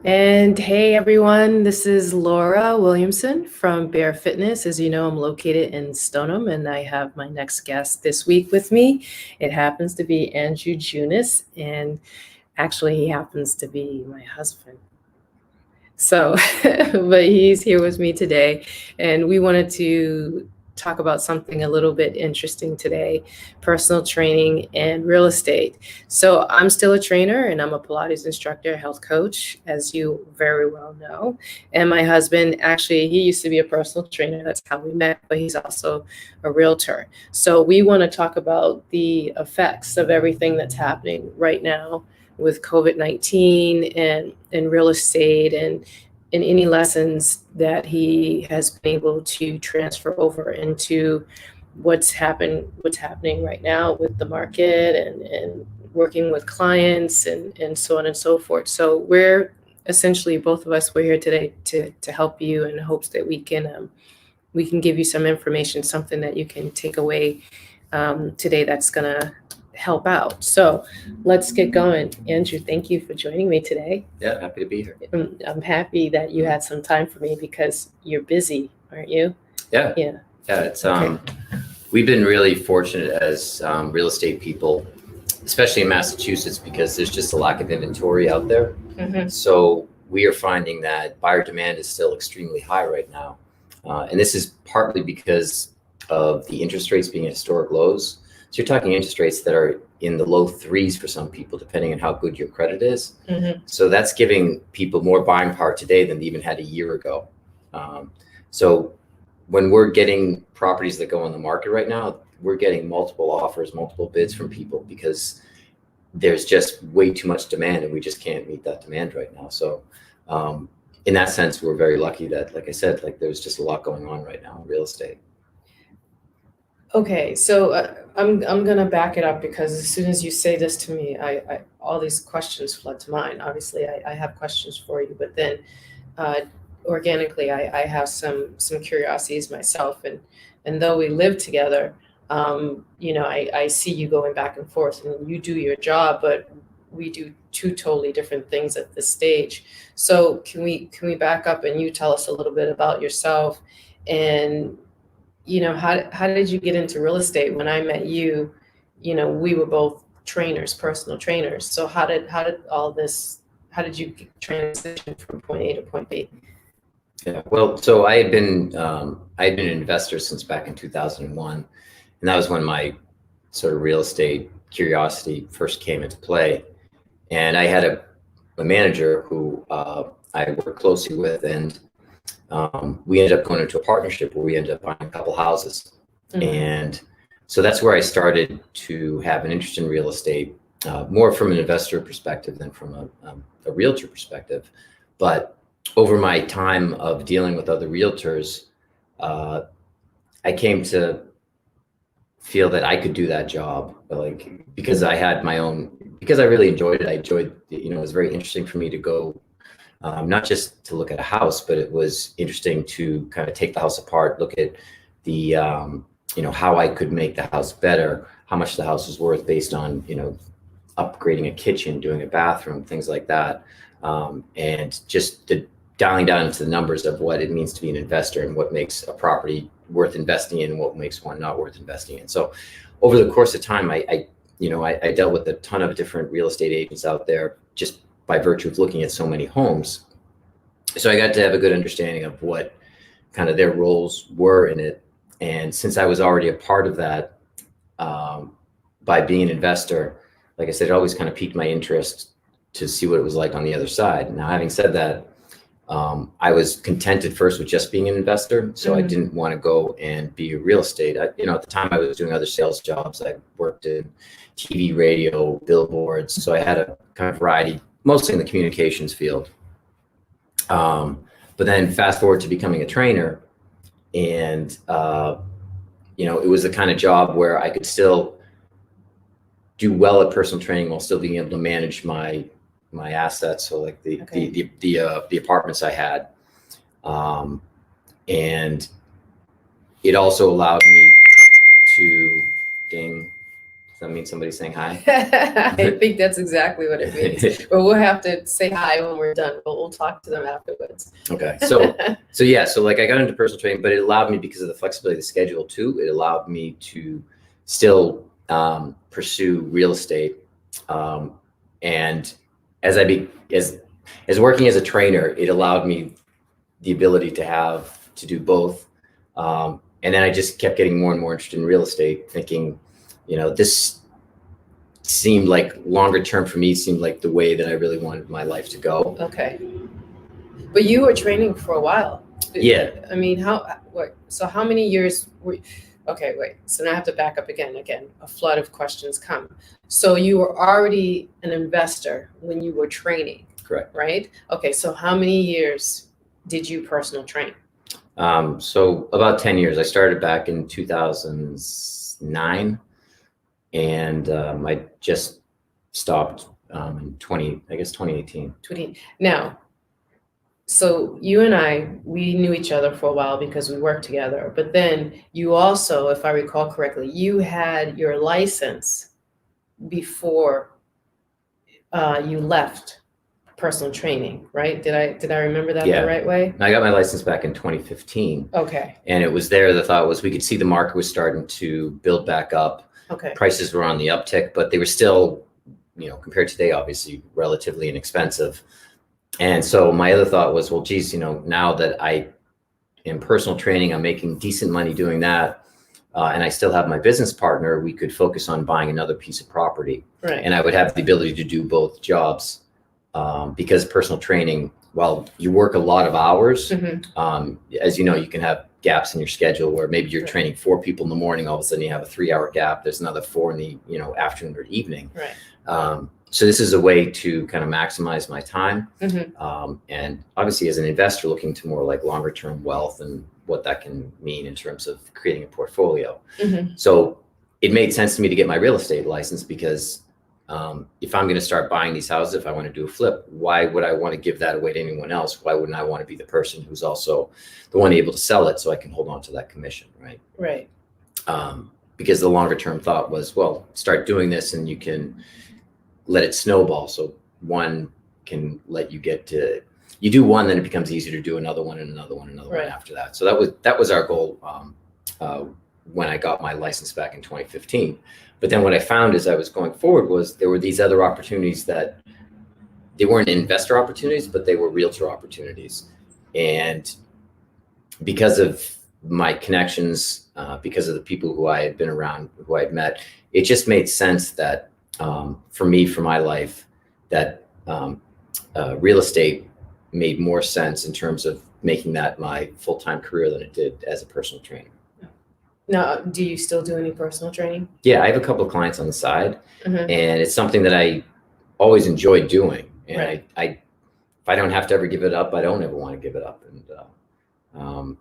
And hey everyone, this is Laura Williamson from Bear Fitness. As you know, I'm located in Stoneham and I have my next guest this week with me. It happens to be Andrew Junas, and actually he happens to be my husband. So, but he's here with me today, and we wanted to talk about something a little bit interesting today: personal training and real estate. So, I'm still a trainer and I'm a Pilates instructor, health coach, as you very well know. And my husband, actually, he used to be a personal trainer. That's how we met, but he's also a realtor. So, we want to talk about the effects of everything that's happening right now with COVID-19 and real estate and any lessons that he has been able to transfer over into what's happening right now with the market and working with clients and so on and so forth. So we're essentially both of us, we're here today to help you in hopes that we can give you some information, something that you can take away today that's gonna help out. So let's get going. Andrew, thank you for joining me today. Yeah, happy to be here. I'm happy that you had some time for me because you're busy, aren't you? Yeah. Yeah. It's we've been really fortunate as real estate people, especially in Massachusetts, because there's just a lack of inventory out there. Mhm. So we are finding that buyer demand is still extremely high right now. And this is partly because of the interest rates being at historic lows. So you're talking interest rates that are in the low threes for some people, depending on how good your credit is. Mhm. So that's giving people more buying power today than they even had a year ago. So when we're getting properties that go on the market right now, we're getting multiple offers, multiple bids from people because there's just way too much demand and we just can't meet that demand right now. So in that sense, we're very lucky that, like I said, like there's just a lot going on right now in real estate. Okay, so I'm gonna back it up because as soon as you say this to me, I all these questions flood to mind. Obviously, I have questions for you, but then uh, organically, I have some curiosities myself, and though we live together, I see you going back and forth, and you do your job, but we do two totally different things at this stage. So can we back up and you tell us a little bit about yourself and how did you get into real estate? When I met you, we were both trainers, personal trainers. So how did you transition from point A to point B? Yeah, well, so I had been an investor since back in 2001, and that was when my sort of real estate curiosity first came into play. And I had a manager who I worked closely with, and we ended up going into a partnership where we ended up buying a couple houses. Mhm. And so that's where I started to have an interest in real estate, more from an investor perspective than from a realtor perspective. But over my time of dealing with other realtors, I came to feel that I could do that job, like because I had my own, because I really enjoyed it. I enjoyed, it was very interesting for me to go, not just to look at a house, but it was interesting to kind of take the house apart, look at the, how I could make the house better, how much the house was worth based on, upgrading a kitchen, doing a bathroom, things like that. And just the dialing down into the numbers of what it means to be an investor and what makes a property worth investing in and what makes one not worth investing in. So over the course of time, I dealt with a ton of different real estate agents out there just by virtue of looking at so many homes. So I got to have a good understanding of what kind of their roles were in it. And since I was already a part of that, by being an investor, like I said, it always kind of piqued my interest to see what it was like on the other side. Now, having said that, I was contented first with just being an investor. So I didn't want to go and be real estate. At the time I was doing other sales jobs. I worked in TV, radio, billboards. So I had a kind of variety, mostly in the communications field. But then fast forward to becoming a trainer, and it was the kind of job where I could still do well at personal training while still being able to manage my assets. So like the apartments I had, and it also allowed me to Does that mean somebody's saying hi? I think that's exactly what it means. But we'll have to say hi when we're done, but we'll talk to them afterwards. Okay. So yeah, so like I got into personal training, but it allowed me, because of the flexibility of the schedule too, it allowed me to still pursue real estate. And as as working as a trainer, it allowed me the ability to do both. And then I just kept getting more and more interested in real estate, thinking, this seemed like longer term for me, seemed like the way that I really wanted my life to go. Okay. But you were training for a while. Yeah. I mean, so how many years okay, wait. So now I have to back up again. A flood of questions come. So you were already an investor when you were training. Correct. Right? Okay, so how many years did you personal train? So about 10 years. I started back in 2009, and I just stopped in 2018. Now, so you and we knew each other for a while because we worked together. But then you also, if I recall correctly, you had your license before you left personal training, right? Did I remember that the right way? I got my license back in 2015. Okay. And it was there. The thought was we could see the market was starting to build back up. Okay. Prices were on the uptick, but they were still, compared to today, obviously relatively inexpensive. And so my other thought was, well, geez, now that I am personal training, I'm making decent money doing that. And I still have my business partner, we could focus on buying another piece of property. Right. And I would have the ability to do both jobs. Because personal training, while you work a lot of hours, as you know, you can have gaps in your schedule where maybe you're training 4 people in the morning, all of a sudden you have a 3-hour gap. There's another 4 in the afternoon or evening. Right. So this is a way to kind of maximize my time. And obviously, as an investor looking to more like longer term wealth and what that can mean in terms of creating a portfolio. So it made sense to me to get my real estate license, because if I'm going to start buying these houses, if I want to do a flip, why would I want to give that away to anyone else? Why wouldn't I want to be the person who's also the one able to sell it so I can hold on to that commission, right? Right. Because the longer term thought was, well, start doing this and you can let it snowball. So one can let you you do one, then it becomes easier to do another one and another one, another one after that. So that was our goal when I got my license back in 2015. But then what I found as I was going forward was there were these other opportunities that they weren't investor opportunities, but they were realtor opportunities. And because of my connections, because of the people who I had been around, who I had met, it just made sense that for me, for my life, that real estate made more sense in terms of making that my full-time career than it did as a personal trainer. Now, do you still do any personal training? Yeah, I have a couple of clients on the side, and it's something that I always enjoyed doing. And if I don't have to ever give it up, I don't ever want to give it up. And I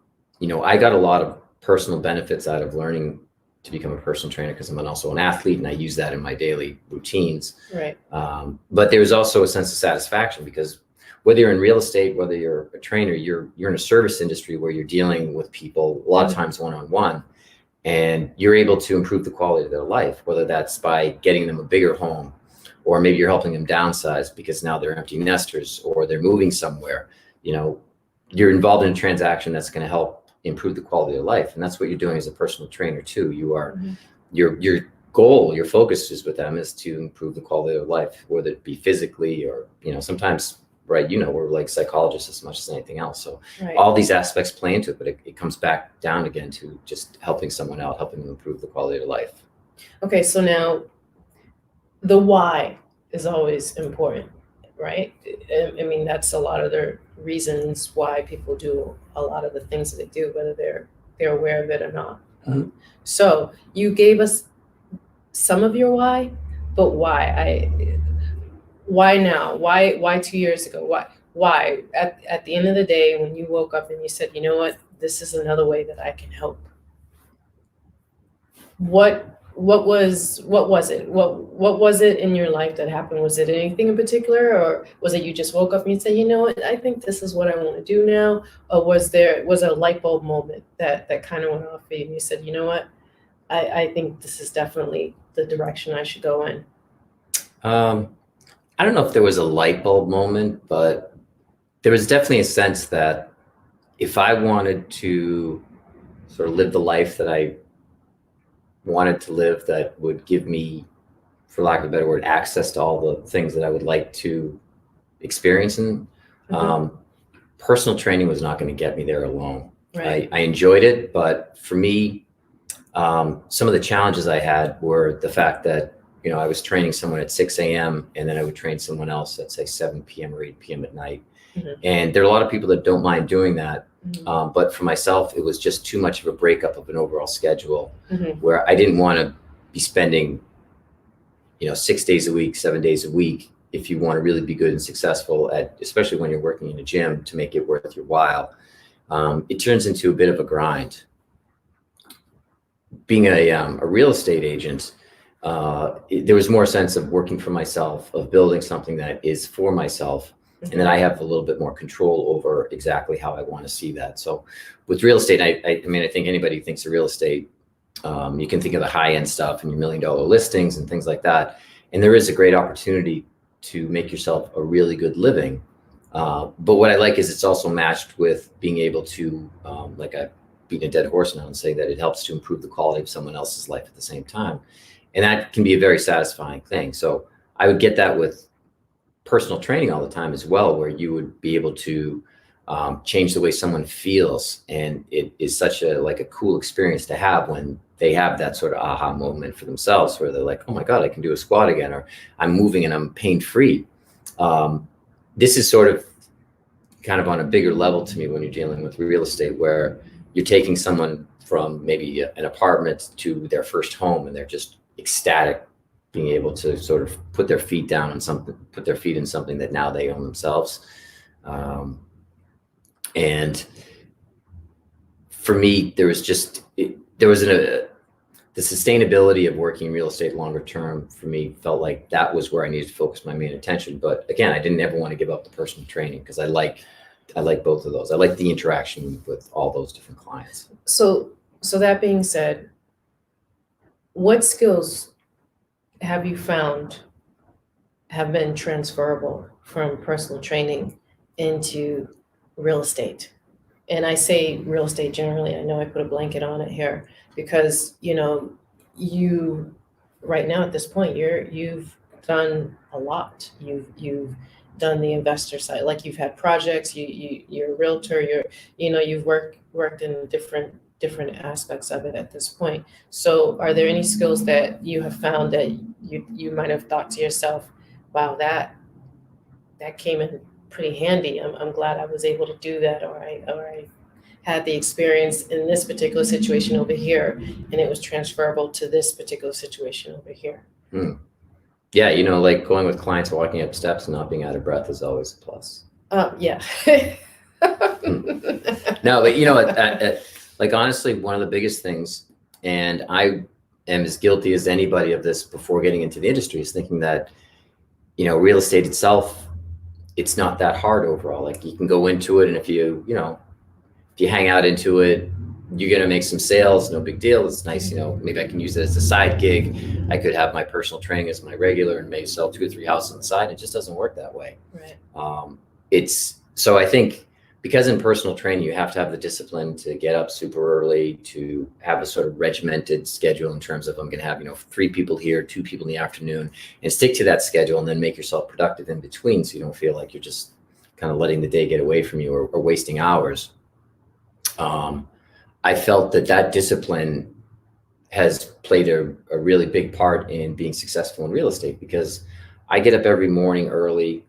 got a lot of personal benefits out of learning to become a personal trainer, because I'm also an athlete and I use that in my daily routines. Right. But there's also a sense of satisfaction, because whether you're in real estate, whether you're a trainer, you're in a service industry where you're dealing with people a lot of times one-on-one. And you're able to improve the quality of their life, whether that's by getting them a bigger home, or maybe you're helping them downsize because now they're empty nesters or they're moving somewhere. You're involved in a transaction that's going to help improve the quality of their life. And that's what you're doing as a personal trainer too. You are, your goal, your focus is with them is to improve the quality of their life, whether it be physically or, sometimes, right, we're like psychologists as much as anything else. So all these aspects play into it, but it comes back down again to just helping someone out, helping them improve the quality of life. Okay, so now the why is always important, right? I mean, that's a lot of the reasons why people do a lot of the things that they do, whether they're aware of it or not. So you gave us some of your why, but why? Why now? Why 2 years ago? Why? At the end of the day, when you woke up and you said, you know what, this is another way that I can help. What was it? What was it in your life that happened? Was it anything in particular, or was it you just woke up and you said, you know what, I think this is what I want to do now? Or was it a light bulb moment that kind of went off for you and you said, you know what, I think this is definitely the direction I should go in. I don't know if there was a light bulb moment, but there was definitely a sense that if I wanted to sort of live the life that I wanted to live, that would give me, for lack of a better word, access to all the things that I would like to experience, and personal training was not going to get me there alone. Right. I enjoyed it, but for me, some of the challenges I had were the fact that, I was training someone at 6 a.m. and then I would train someone else at, say, 7 p.m. or 8 p.m. at night. And there are a lot of people that don't mind doing that. But for myself, it was just too much of a breakup of an overall schedule where I didn't want to be spending, 6 days a week, 7 days a week, if you want to really be good and successful at, especially when you're working in a gym, to make it worth your while. It turns into a bit of a grind. Being a real estate agent, there was more sense of working for myself, of building something that is for myself, and then I have a little bit more control over exactly how I want to see that. So with real estate, I think anybody who thinks of real estate, you can think of the high-end stuff and your $1 million listings and things like that. And there is a great opportunity to make yourself a really good living. But what I like is it's also matched with being able to, like I beat a dead horse now and say that it helps to improve the quality of someone else's life at the same time. And that can be a very satisfying thing. So I would get that with personal training all the time as well, where you would be able to change the way someone feels. And it is such a cool experience to have when they have that sort of aha moment for themselves, where they're like, oh my God, I can do a squat again, or I'm moving and I'm pain-free. This is sort of kind of on a bigger level to me when you're dealing with real estate, where you're taking someone from maybe an apartment to their first home, and they're just ecstatic being able to sort of put their feet down on something, put their feet in something that now they own themselves. And for me, there was the sustainability of working in real estate longer term for me felt like that was where I needed to focus my main attention. But again, I didn't ever want to give up the personal training, because I like both of those. I like the interaction with all those different clients. So that being said, what skills have you found have been transferable from personal training into real estate? And I say real estate generally. I know I put a blanket on it here because, you right now at this point, you've done a lot. You've done the investor side, like you've had projects, you're a realtor, you've worked in different aspects of it at this point. So are there any skills that you have found that you might have thought to yourself, wow, that came in pretty handy. I'm glad I was able to do that, or I had the experience in this particular situation over here, and it was transferable to this particular situation over here. Yeah, like going with clients walking up steps and not being out of breath is always a plus. Yeah. No, but like honestly, one of the biggest things, and I am as guilty as anybody of this before getting into the industry, is thinking that, real estate itself, it's not that hard overall. Like you can go into it, and if you hang out into it, you're going to make some sales, no big deal. It's nice, maybe I can use it as a side gig. I could have my personal training as my regular and maybe sell 2 or 3 houses on the side. It just doesn't work that way. Right. So I think because in personal training, you have to have the discipline to get up super early, to have a sort of regimented schedule in terms of, I'm going to have, 3 people here, 2 people in the afternoon, and stick to that schedule, and then make yourself productive in between, so you don't feel like you're just kind of letting the day get away from you, or wasting hours. I felt that discipline has played a really big part in being successful in real estate, because I get up every morning early.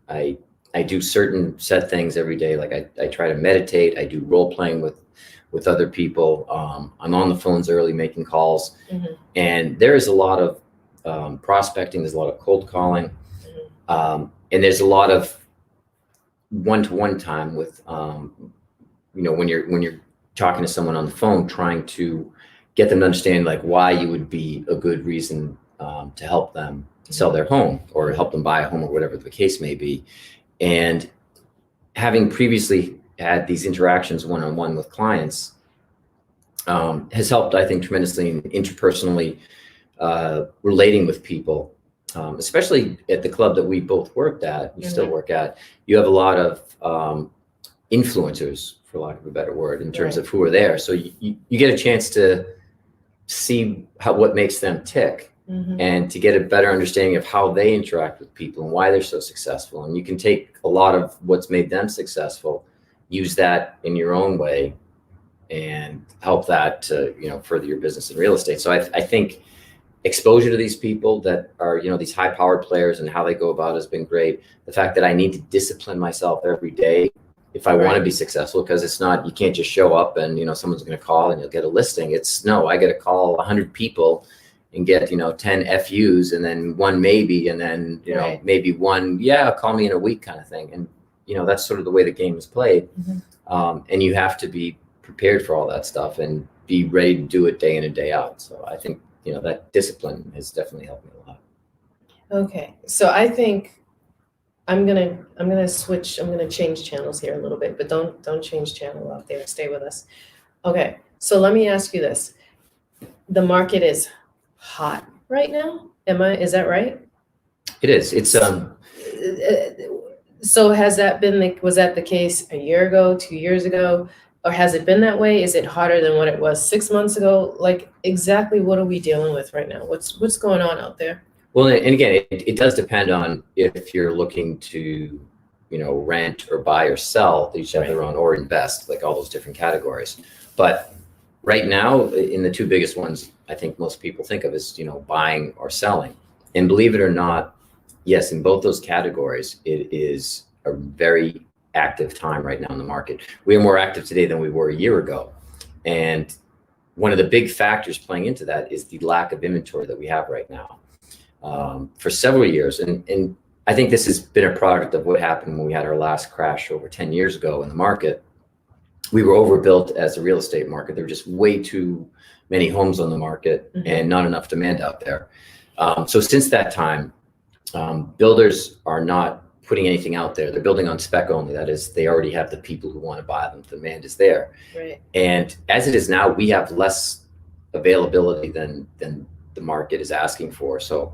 I do certain set things every day. Like I try to meditate. I do role playing with other people. I'm on the phones early making calls. And there is a lot of prospecting. There's a lot of cold calling. And there's a lot of one-to-one time with, when you're talking to someone on the phone, trying to get them to understand like why you would be a good reason to help them sell their home, or help them buy a home, or whatever the case may be. And having previously had these interactions one-on-one with clients, has helped, I think, tremendously in interpersonally relating with people, especially at the club that we both worked at, we still work at. You have a lot of influencers, for lack of a better word, in terms of who are there. So you get a chance to see what makes them tick, and to get a better understanding of how they interact with people and why they're so successful. And you can take a lot of what's made them successful, use that in your own way, and help that to, further your business in real estate. So I think exposure to these people that are, these high powered players and how they go about it has been great. The fact that I need to discipline myself every day if I want to be successful, because it's not, you can't just show up and, someone's going to call and you'll get a listing. It's no, I got to call 100 people and get, 10 FUs and then one maybe, and then, maybe one, call me in a week kind of thing. And, that's sort of the way the game is played. And you have to be prepared for all that stuff and be ready to do it day in and day out. So I think, that discipline has definitely helped me a lot. Okay. So I think I'm gonna switch. I'm gonna change channels here a little bit, but don't change channel out there. Stay with us. Okay. So let me ask you this: the market is hot right now. Is that right? It is. It's So was that the case a year ago, 2 years ago, or has it been that way? Is it hotter than what it was 6 months ago? Like, exactly what are we dealing with right now? What's going on out there? Well, and again, it does depend on if you're looking to, rent or buy or sell. They each have their own, or invest, like all those different categories. But right now, in the two biggest ones, I think most people think of is, buying or selling. And believe it or not, yes, in both those categories, it is a very active time right now in the market. We are more active today than we were a year ago. And one of the big factors playing into that is the lack of inventory that we have right now. For several years. And I think this has been a product of what happened when we had our last crash over 10 years ago in the market. We were overbuilt as a real estate market. There were just way too many homes on the market and not enough demand out there. So since that time, builders are not putting anything out there. They're building on spec only. That is, they already have the people who want to buy them. The demand is there. Right. And as it is now, we have less availability than the market is asking for. So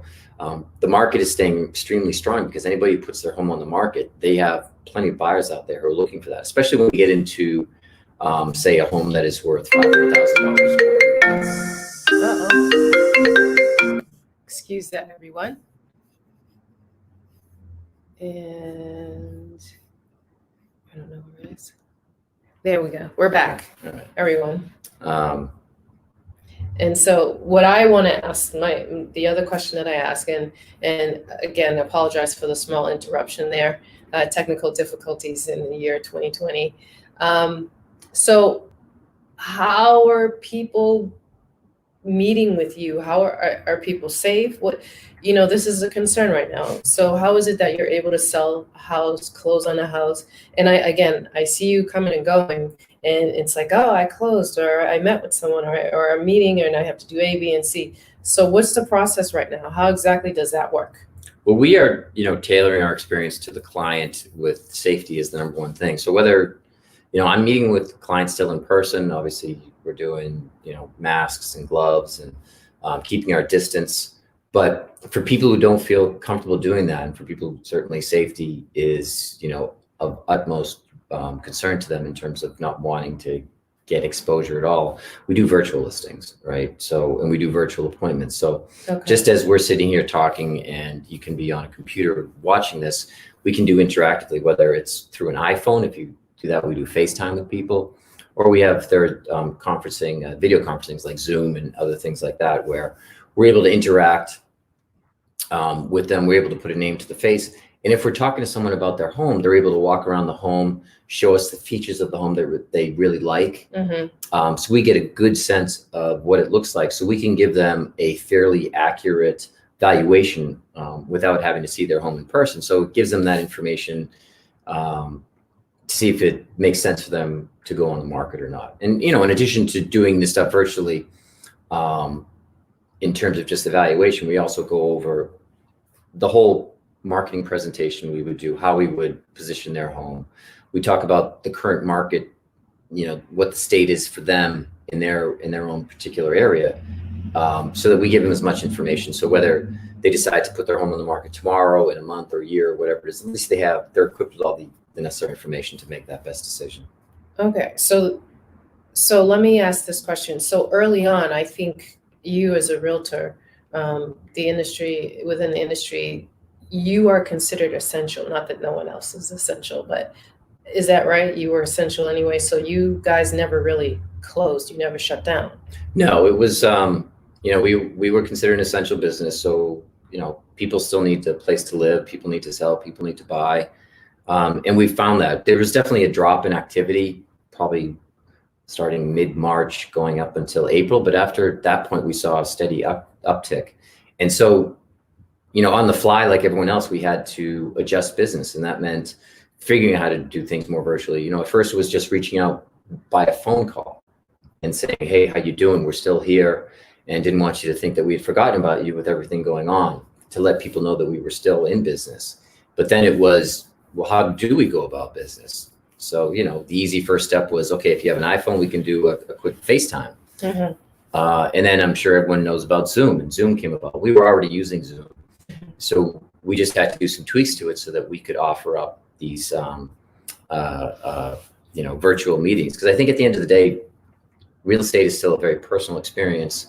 the market is staying extremely strong because anybody who puts their home on the market, they have plenty of buyers out there who are looking for that, especially when we get into, say, a home that is worth $500,000. Uh-oh. Excuse that, everyone. And I don't know where it is. There we go. We're back, everyone. And so what I want to ask, the other question that I ask, and again, apologize for the small interruption there, technical difficulties in the year 2020. So how are people meeting with you? How are people safe? This is a concern right now. So how is it that you're able to sell a house, close on a house? And I see you coming and going, and it's like, oh, I closed, or I met with someone, or a meeting, and I have to do A, B, and C. So what's the process right now? How exactly does that work? Well, we are, tailoring our experience to the client with safety is the number one thing. So whether, I'm meeting with clients still in person, obviously we're doing, masks and gloves and keeping our distance. But for people who don't feel comfortable doing that, and for people, certainly safety is, of utmost concern to them in terms of not wanting to get exposure at all. We do virtual listings, right? So, and we do virtual appointments. So just as we're sitting here talking and you can be on a computer watching this, we can do interactively, whether it's through an iPhone. If you do that, we do FaceTime with people, or we have third conferencing, video conferencings like Zoom and other things like that, where we're able to interact with them. We're able to put a name to the face. And if we're talking to someone about their home, they're able to walk around the home, show us the features of the home that they really like. So we get a good sense of what it looks like. So we can give them a fairly accurate valuation without having to see their home in person. So it gives them that information to see if it makes sense for them to go on the market or not. And, in addition to doing this stuff virtually, in terms of just evaluation, we also go over the whole marketing presentation we would do, how we would position their home. We talk about the current market what the state is for them in their own particular area, so that we give them as much information. So whether they decide to put their home on the market tomorrow, in a month or a year, or whatever it is, at least they're equipped with all the necessary information to make that best decision. Okay, so let me ask this question. So early on, I think you as a realtor, within the industry, you are considered essential. Not that no one else is essential, but is that right? You were essential anyway. So you guys never really closed. You never shut down. No, it was, we were considered an essential business. So, people still need a place to live. People need to sell. People need to buy. And we found that there was definitely a drop in activity, probably starting mid-March going up until April. But after that point, we saw a steady uptick. And so, on the fly, like everyone else, we had to adjust business. And that meant figuring out how to do things more virtually. At first it was just reaching out by a phone call and saying, hey, how you doing? We're still here, and didn't want you to think that we had forgotten about you with everything going on, to let people know that we were still in business. But then it was, well, how do we go about business? So, the easy first step was, okay, if you have an iPhone, we can do a quick FaceTime. Mm-hmm. And then I'm sure everyone knows about Zoom, and Zoom came about. We were already using Zoom. So we just had to do some tweaks to it so that we could offer up these, virtual meetings. Because I think at the end of the day, real estate is still a very personal experience.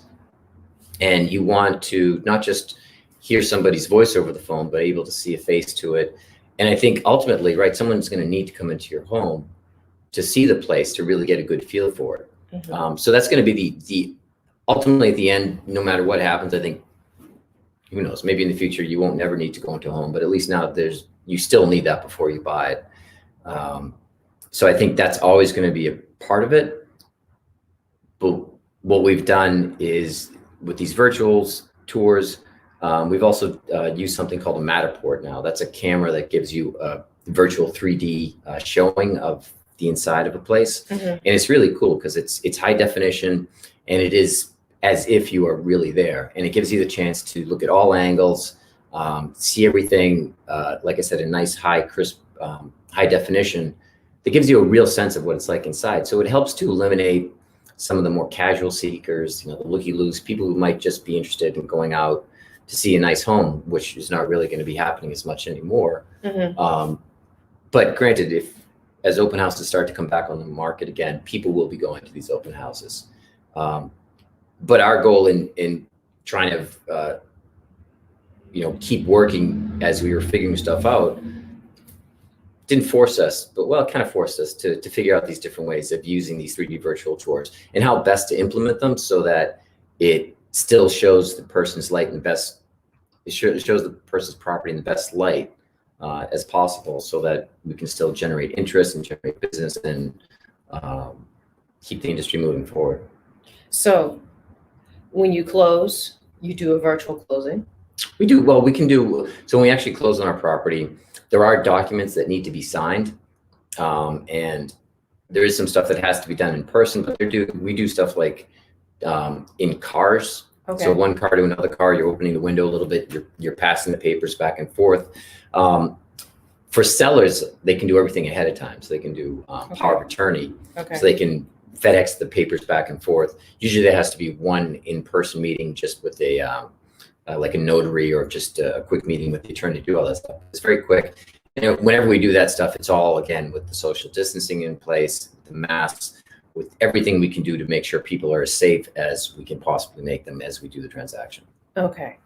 And you want to not just hear somebody's voice over the phone, but able to see a face to it. And I think ultimately, right, someone's going to need to come into your home to see the place, to really get a good feel for it. Mm-hmm. So that's going to be the ultimately at the end, no matter what happens, I think, who knows, maybe in the future you won't never need to go into a home, but at least now you still need that before you buy it. So I think that's always going to be a part of it. But what we've done is with these virtual tours, we've also used something called a Matterport now. That's a camera that gives you a virtual 3D showing of the inside of a place. Mm-hmm. And it's really cool because it's high definition, and it is as if you are really there. And it gives you the chance to look at all angles, see everything, like I said, in nice, high, crisp, high definition. That gives you a real sense of what it's like inside. So it helps to eliminate some of the more casual seekers, the looky-loos, people who might just be interested in going out to see a nice home, which is not really going to be happening as much anymore. Mm-hmm. But granted, as open houses start to come back on the market again, people will be going to these open houses. But our goal in trying to, keep working as we were figuring stuff out, didn't force us, but it kind of forced us to figure out these different ways of using these 3D virtual tours and how best to implement them so that it still shows the person's light in the best, it shows the person's property in the best light as possible, so that we can still generate interest and generate business and keep the industry moving forward. So when you close, you do a virtual closing? We do. Well, we can do, so when we actually close on our property, there are documents that need to be signed. And there is some stuff that has to be done in person, but we do stuff like in cars. Okay. So one car to another car, you're opening the window a little bit, you're passing the papers back and forth. For sellers, they can do everything ahead of time. So they can do power of attorney. Okay. So they can FedEx the papers back and forth. Usually there has to be one in-person meeting just with like a notary, or just a quick meeting with the attorney to do all that stuff. It's very quick. Whenever we do that stuff, it's all, again, with the social distancing in place, the masks, with everything we can do to make sure people are as safe as we can possibly make them as we do the transaction. Okay.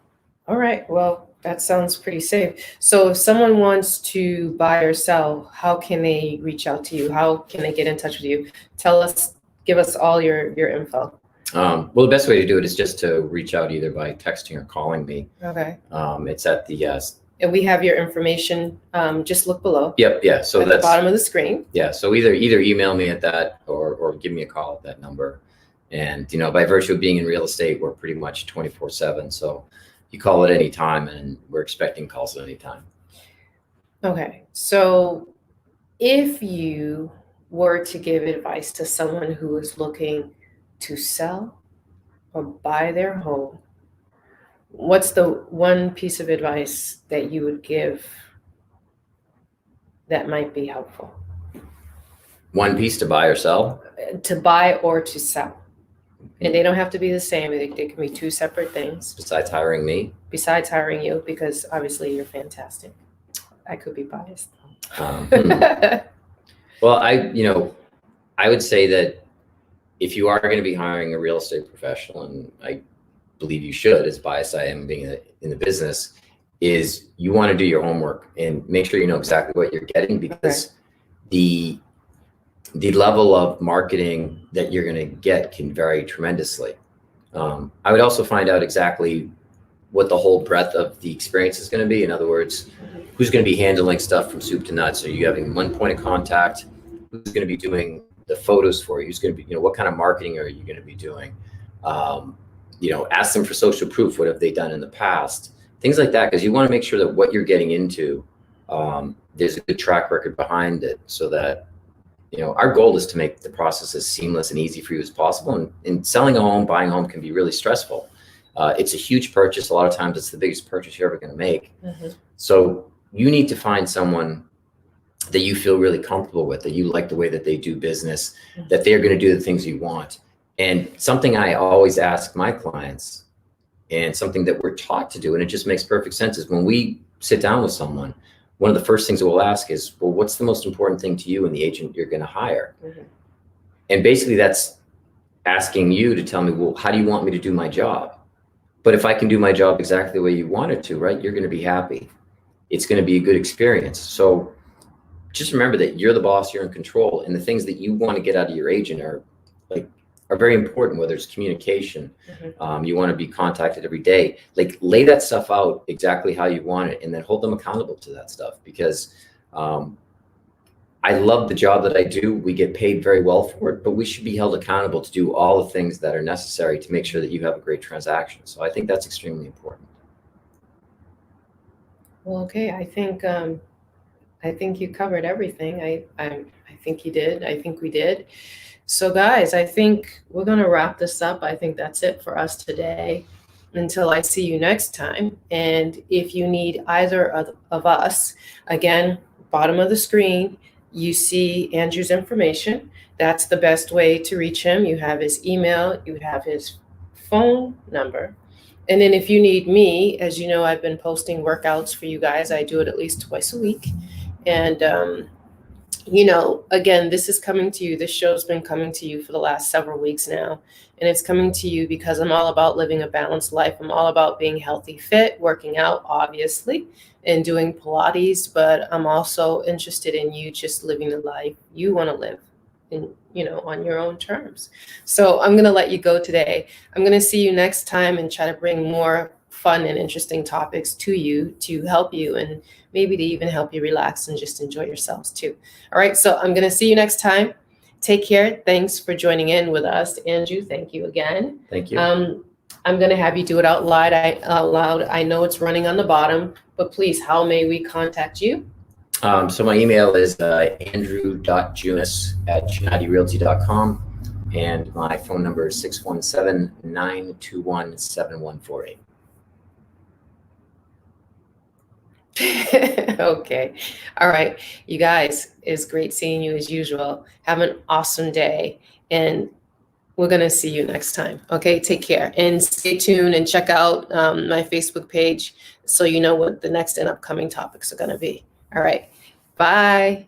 All right. Well, that sounds pretty safe. So if someone wants to buy or sell, how can they reach out to you? How can they get in touch with you? Give us all your info. Well, the best way to do it is just to reach out either by texting or calling me. Okay. It's at the and we have your information. Just look below. Yep. Yeah. So at that's the bottom of the screen. Yeah. So either email me at that or give me a call at that number. And by virtue of being in real estate, we're pretty much 24/7. So you call at any time, and we're expecting calls at any time. Okay. So if you were to give advice to someone who is looking to sell or buy their home, what's the one piece of advice that you would give that might be helpful? One piece to buy or sell? To buy or to sell. And they don't have to be the same. They can be two separate things. Besides hiring me? Besides hiring you, because obviously you're fantastic. I could be biased. Well, I would say that if you are going to be hiring a real estate professional, and I believe you should, as biased I am being in the business, is you want to do your homework and make sure you know exactly what you're getting, because the level of marketing that you're going to get can vary tremendously. I would also find out exactly what the whole breadth of the experience is going to be. In other words, who's going to be handling stuff from soup to nuts? Are you having one point of contact? Who's going to be doing the photos for you? Who's going to be, what kind of marketing are you going to be doing? Ask them for social proof. What have they done in the past? Things like that, because you want to make sure that what you're getting into, there's a good track record behind it, so that, our goal is to make the process as seamless and easy for you as possible. And selling a home, buying a home can be really stressful. It's a huge purchase. A lot of times it's the biggest purchase you're ever going to make. So you need to find someone that you feel really comfortable with, that you like the way that they do business, that they're going to do the things you want. And something I always ask my clients, and something that we're taught to do, and it just makes perfect sense, is when we sit down with someone, one of the first things that we'll ask is, well, what's the most important thing to you and the agent you're going to hire? And basically that's asking you to tell me, well, how do you want me to do my job? But if I can do my job exactly the way you want it to, right, you're going to be happy. It's going to be a good experience. So just remember that you're the boss, you're in control, and the things that you want to get out of your agent are very important, whether it's communication. You want to be contacted every day. Lay that stuff out exactly how you want it, and then hold them accountable to that stuff, because I love the job that I do. We get paid very well for it, but we should be held accountable to do all the things that are necessary to make sure that you have a great transaction. So I think that's extremely important. Well, okay. I think you covered everything. I think you did. I think we did. So guys, I think we're going to wrap this up. I think that's it for us today, until I see you next time. And if you need either of us, again, bottom of the screen, you see Andrew's information. That's the best way to reach him. You have his email, you have his phone number. And then if you need me, as you know, I've been posting workouts for you guys. I do it at least twice a week. And, again, this is coming to you. This show's been coming to you for the last several weeks now. And it's coming to you because I'm all about living a balanced life. I'm all about being healthy, fit, working out, obviously, and doing Pilates. But I'm also interested in you just living the life you want to live, on your own terms. So I'm going to let you go today. I'm going to see you next time and try to bring more fun and interesting topics to you to help you, and maybe to even help you relax and just enjoy yourselves too. All right. So I'm going to see you next time. Take care. Thanks for joining in with us. Andrew, thank you again. Thank you. I'm going to have you do it out loud. I know it's running on the bottom, but please, how may we contact you? So my email is andrew.junas@unityrealty.com, and my phone number is 617-921-7148. Okay. All right. You guys, it's great seeing you as usual. Have an awesome day, and we're going to see you next time. Okay. Take care, and stay tuned and check out my Facebook page so you know what the next and upcoming topics are going to be. All right. Bye.